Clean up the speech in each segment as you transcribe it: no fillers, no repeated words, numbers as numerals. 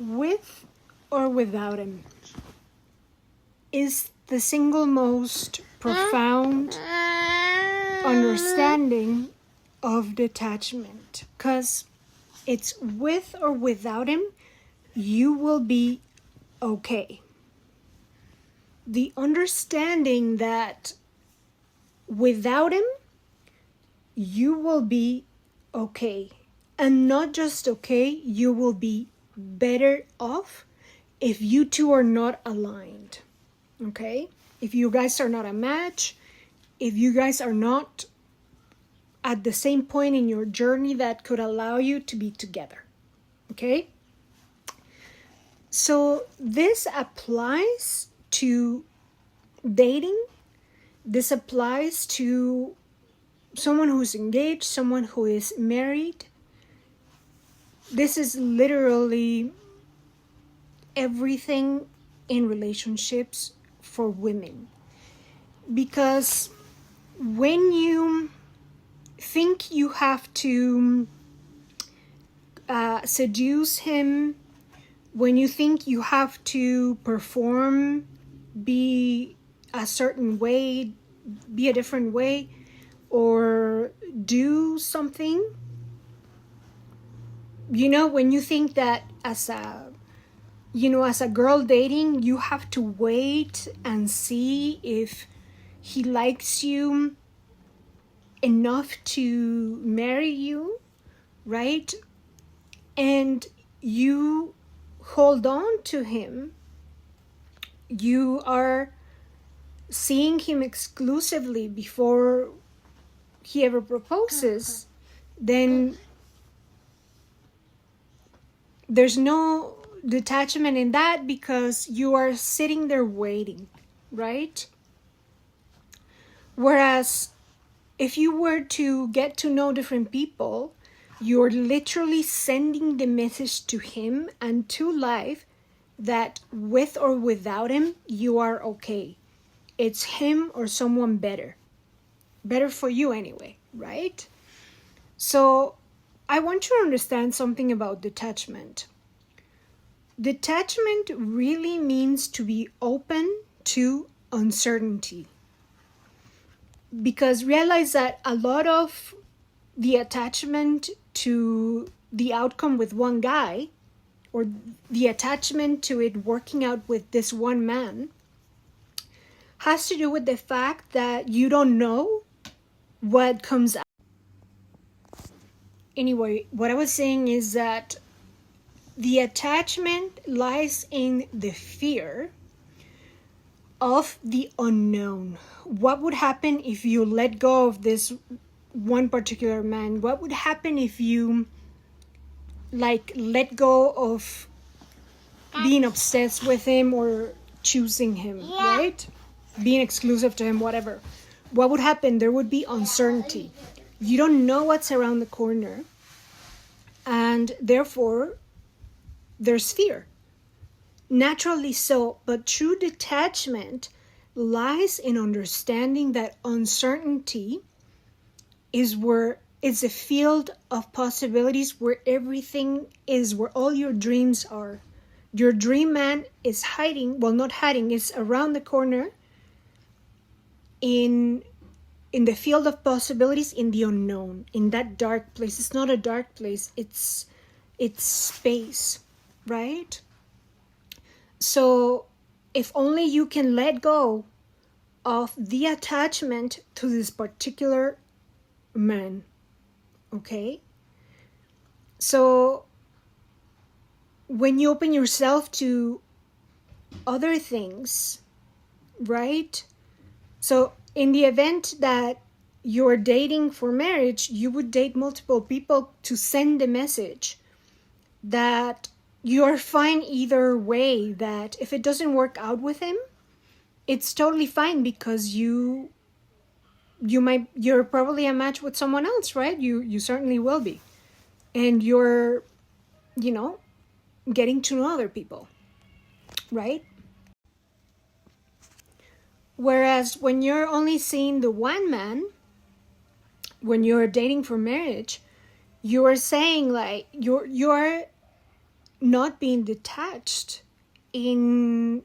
with or without him is the single most profound understanding of detachment. Because it's with or without him, you will be okay. The understanding that without him, you will be okay. And not just okay, you will be better off if you two are not aligned. Okay? If you guys are not a match, if you guys are not at the same point in your journey that could allow you to be together. Okay? So this applies to dating. This applies to someone who's engaged, someone who is married. This is literally everything in relationships for women. Because when you think you have to seduce him, when you think you have to perform, be a certain way, be a different way, or do something, when you think that as a girl dating, you have to wait and see if he likes you enough to marry you, right? And you hold on to him. You are seeing him exclusively before he ever proposes, then there's no detachment in that, because you are sitting there waiting, right? Whereas if you were to get to know different people, you're literally sending the message to him and to life that with or without him, you are okay. It's him or someone better. Better for you anyway, right? So I want you to understand something about detachment. Detachment really means to be open to uncertainty. Because realize that a lot of the attachment to the outcome with one guy, or the attachment to it working out with this one man, has to do with the fact that you don't know what comes out. Anyway, what I was saying is that the attachment lies in the fear of the unknown. What would happen if you let go of this one particular man? What would happen if you let go of being obsessed with him or choosing him, right? Being exclusive to him, whatever. What would happen? There would be uncertainty. You don't know what's around the corner, and therefore there's fear. Naturally so, but true detachment lies in understanding that uncertainty is where it's a field of possibilities, where everything is, where all your dreams are. Your dream man is hiding, well, not hiding, it's around the corner in the field of possibilities, in the unknown, in that dark place. It's not a dark place, it's space, right? So if only you can let go of the attachment to this particular man, okay? So when you open yourself to other things, right? So in the event that you're dating for marriage, you would date multiple people to send the message that you're fine either way, that if it doesn't work out with him, it's totally fine, because you're probably a match with someone else, right? You certainly will be. And you're, getting to know other people, right? Whereas when you're only seeing the one man, when you're dating for marriage, you are saying you're not being detached in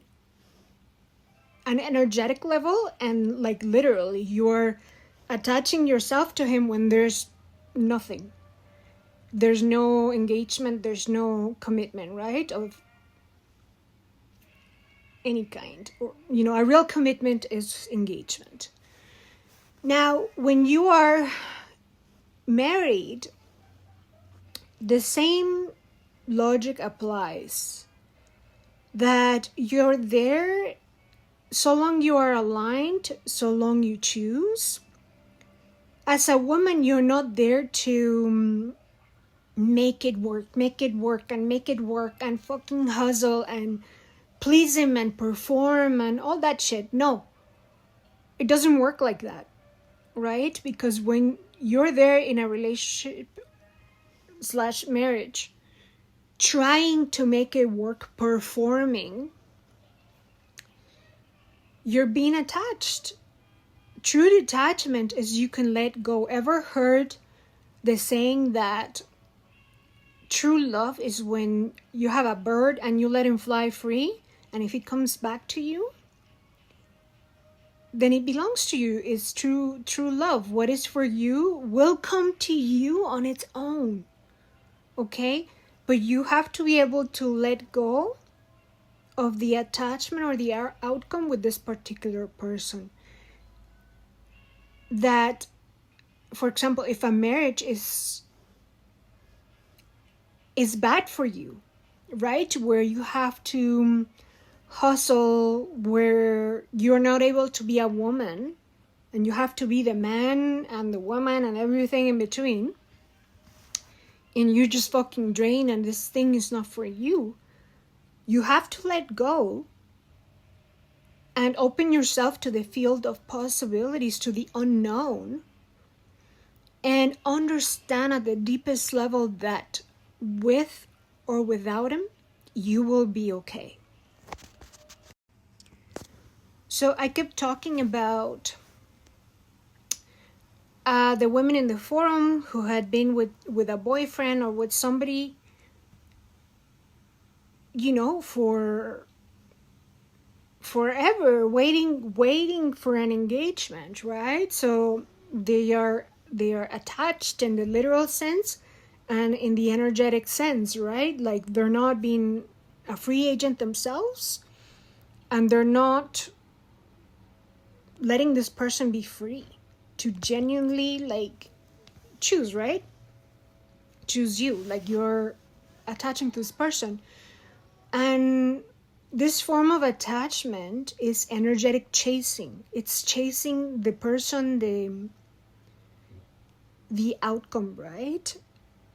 an energetic level, and like literally you're attaching yourself to him when there's nothing. There's no engagement, there's no commitment, right? Of any kind. Or, a real commitment is engagement. Now, when you are married, the same logic applies. That you're there so long you are aligned, so long you choose. As a woman, you're not there to make it work, and fucking hustle and please him and perform and all that shit. No, it doesn't work like that, right? Because when you're there in a relationship / marriage, trying to make it work, performing, you're being attached. True detachment is you can let go. Ever heard the saying that true love is when you have a bird and you let him fly free, and if it comes back to you, then it belongs to you? It's true love. What is for you will come to you on its own. Okay? But you have to be able to let go of the attachment or the outcome with this particular person. That, for example, if a marriage is bad for you, right? Where you have to hustle, where you're not able to be a woman, and you have to be the man and the woman and everything in between, and you just fucking drain and this thing is not for you, you have to let go and open yourself to the field of possibilities, to the unknown, and understand at the deepest level that with or without him, you will be okay. So I kept talking about the women in the forum who had been with a boyfriend or with somebody, for forever, waiting for an engagement, right? So they are attached in the literal sense and in the energetic sense, right? Like they're not being a free agent themselves, and they're not letting this person be free to genuinely choose, right? Choose you, like you're attaching to this person. And this form of attachment is energetic chasing. It's chasing the person, the outcome, right?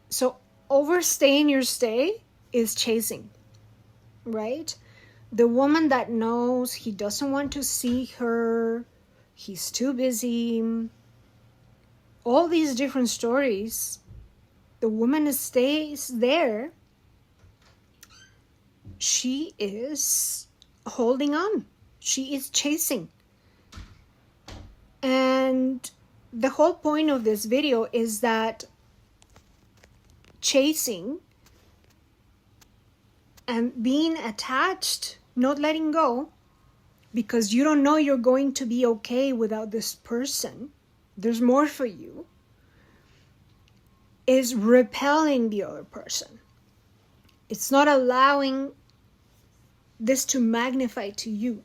So overstaying your stay is chasing, right? The woman that knows he doesn't want to see her, he's too busy, all these different stories, the woman stays there. She is holding on. She is chasing. And the whole point of this video is that chasing and being attached, not letting go, because you don't know you're going to be okay without this person, there's more for you, is repelling the other person. It's not allowing this to magnify to you,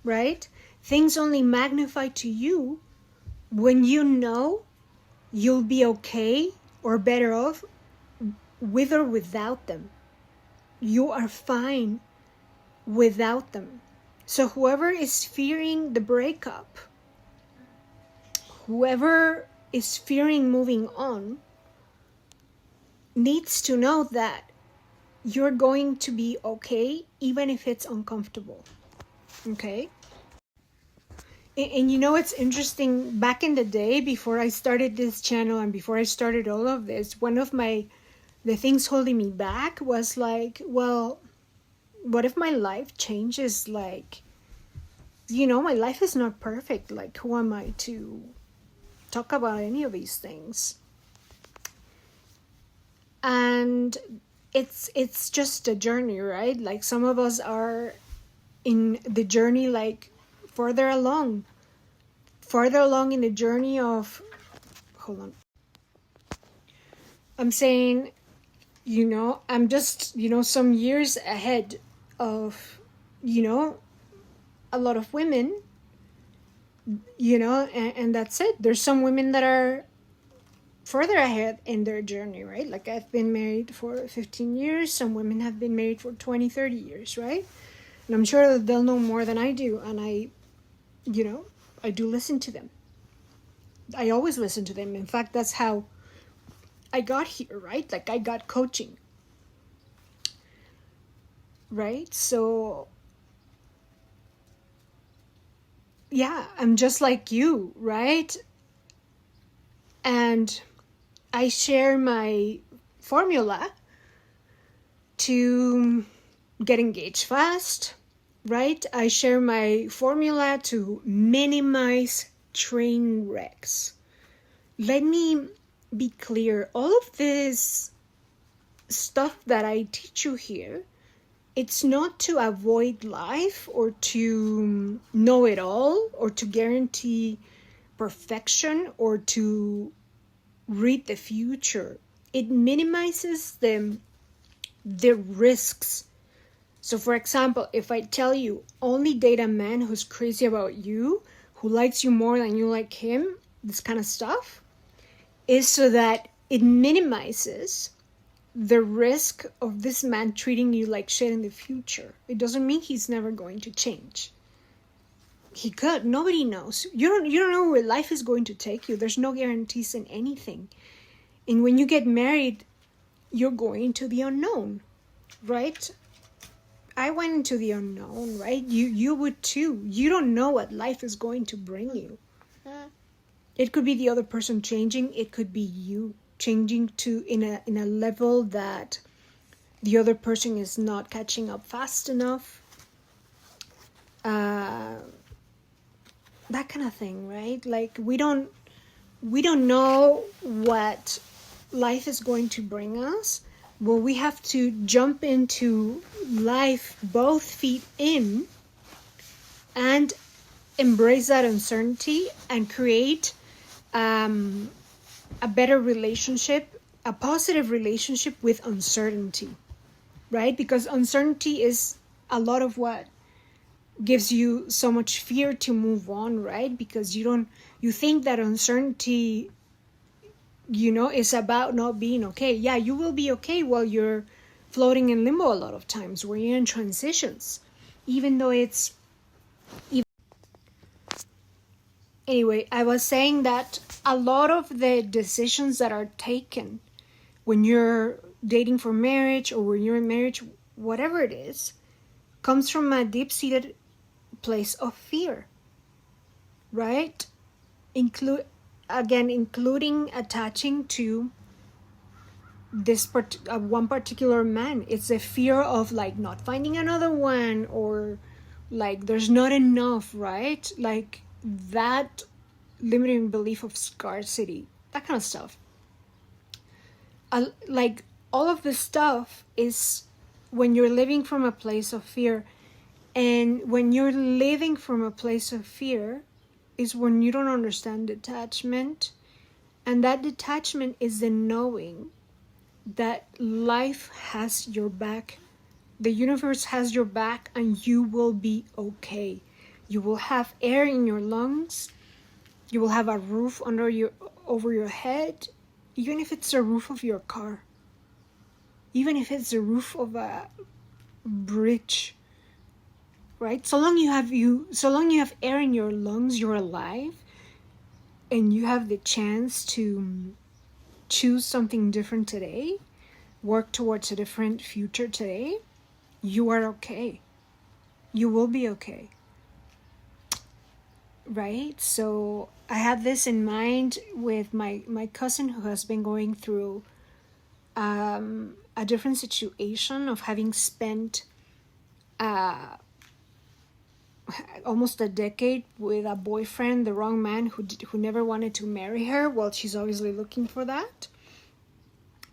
right? Things only magnify to you when you know you'll be okay or better off with or without them. You are fine without them. So whoever is fearing the breakup, whoever is fearing moving on, needs to know that you're going to be okay, even if it's uncomfortable. Okay? And it's interesting, back in the day, before I started this channel and before I started all of this, one of the things holding me back was like, well, what if my life changes? Like, my life is not perfect. Like, who am I to talk about any of these things? And it's just a journey, right? Like some of us are in the journey, like farther along in the journey of, hold on, I'm saying, I'm just, some years ahead of, a lot of women, and that's it. There's some women that are further ahead in their journey, right? Like I've been married for 15 years. Some women have been married for 20, 30 years, right? And I'm sure that they'll know more than I do. And I do listen to them. I always listen to them. In fact, that's how I got here, right? Like I got coaching, right? So yeah, I'm just like you, right? And I share my formula to get engaged fast, right? I share my formula to minimize train wrecks. Let me be clear. All of this stuff that I teach you here, it's not to avoid life or to know it all or to guarantee perfection or to read the future. It minimizes the risks. So for example, if I tell you only date a man who's crazy about you, who likes you more than you like him, this kind of stuff, is so that it minimizes the risk of this man treating you like shit in the future. It doesn't mean he's never going to change. He could. Nobody knows. You don't know where life is going to take you. There's no guarantees in anything. And when you get married, you're going into the unknown, right? I went into the unknown, right? You would too. You don't know what life is going to bring you. It could be the other person changing. It could be you changing to in a level that the other person is not catching up fast enough. That kind of thing, right? Like we don't know what life is going to bring us. Well, we have to jump into life both feet in and embrace that uncertainty and create a better relationship, a positive relationship with uncertainty, right? Because uncertainty is a lot of what gives you so much fear to move on, right? Because you think that uncertainty, is about not being okay. Yeah, you will be okay while you're floating in limbo a lot of times, where you're in transitions, even though it's... Anyway, I was saying that a lot of the decisions that are taken when you're dating for marriage or when you're in marriage, whatever it is, comes from a deep-seated place of fear, right? Including attaching to this one particular man. It's a fear of like not finding another one, or like there's not enough, right? Like that limiting belief of scarcity, that kind of stuff. Like all of this stuff is when you're living from a place of fear. And when you're living from a place of fear is when you don't understand detachment. And that detachment is the knowing that life has your back. The universe has your back, and you will be okay. You will have air in your lungs. You will have a roof over your head, even if it's the roof of your car. Even if it's the roof of a bridge. Right? So long you have air in your lungs, you're alive, and you have the chance to choose something different today, work towards a different future today, you are okay. You will be okay. Right? So I had this in mind with my cousin who has been going through a different situation of having spent almost a decade with a boyfriend, the wrong man who never wanted to marry her. Well, she's obviously looking for that.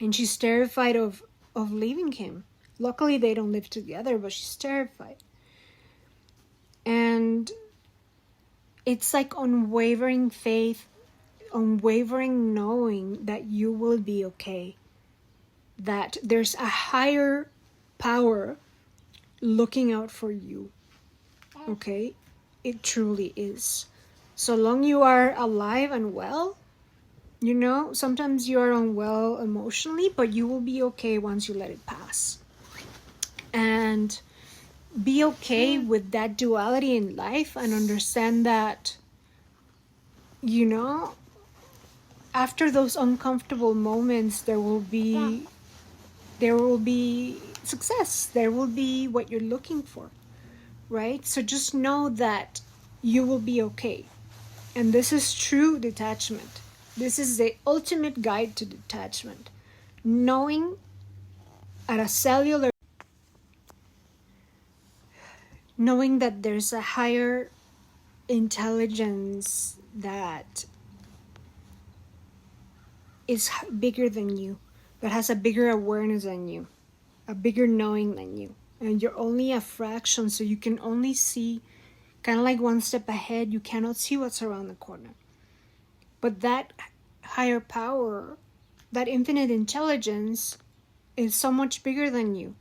And she's terrified of of leaving him. Luckily, they don't live together, but she's terrified. And it's like unwavering faith, unwavering knowing that you will be okay. That there's a higher power looking out for you. Okay? It truly is. So long you are alive and well, you know, sometimes you are unwell emotionally, but you will be okay once you let it pass. And be okay with that duality in life and understand that, you know, after those uncomfortable moments, there will be success. There will be what you're looking for, right? So just know that you will be okay. And this is true detachment. This is the ultimate guide to detachment. Knowing at a cellular, knowing that there's a higher intelligence that is bigger than you, that has a bigger awareness than you, a bigger knowing than you. And you're only a fraction, so you can only see kind of like one step ahead. You cannot see what's around the corner. But that higher power, that infinite intelligence, is so much bigger than you,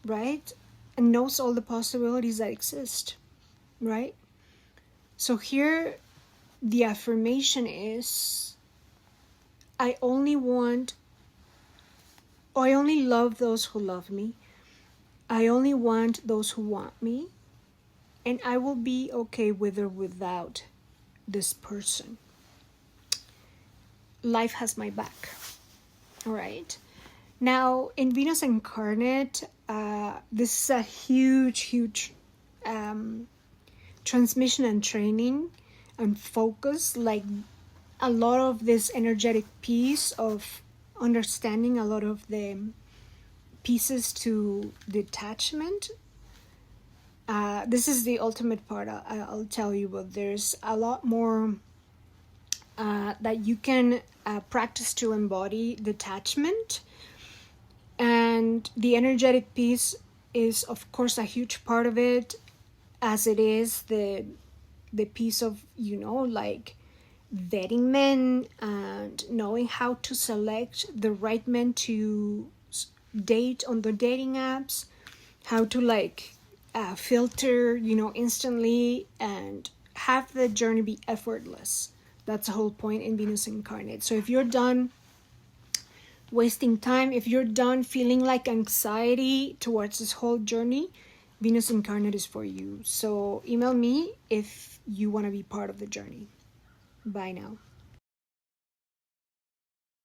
right? And knows all the possibilities that exist, right? So here, the affirmation is, I only love those who love me. I only want those who want me. And I will be okay with or without this person. Life has my back. All right. Now, in Venus Incarnate, this is a huge transmission and training and focus. Like a lot of this energetic piece of understanding a lot of the pieces to detachment. This is the ultimate part, I'll tell you, but there's a lot more that you can practice to embody detachment. And the energetic piece is, of course, a huge part of it, as it is the piece of, you know, like vetting men and knowing how to select the right men to date on the dating apps, how to like filter, you know, instantly and have the journey be effortless. That's the whole point in Venus Incarnate. So if you're done wasting time, if you're done feeling like anxiety towards this whole journey, Venus Incarnate is for you. So email me if you want to be part of the journey. Bye now.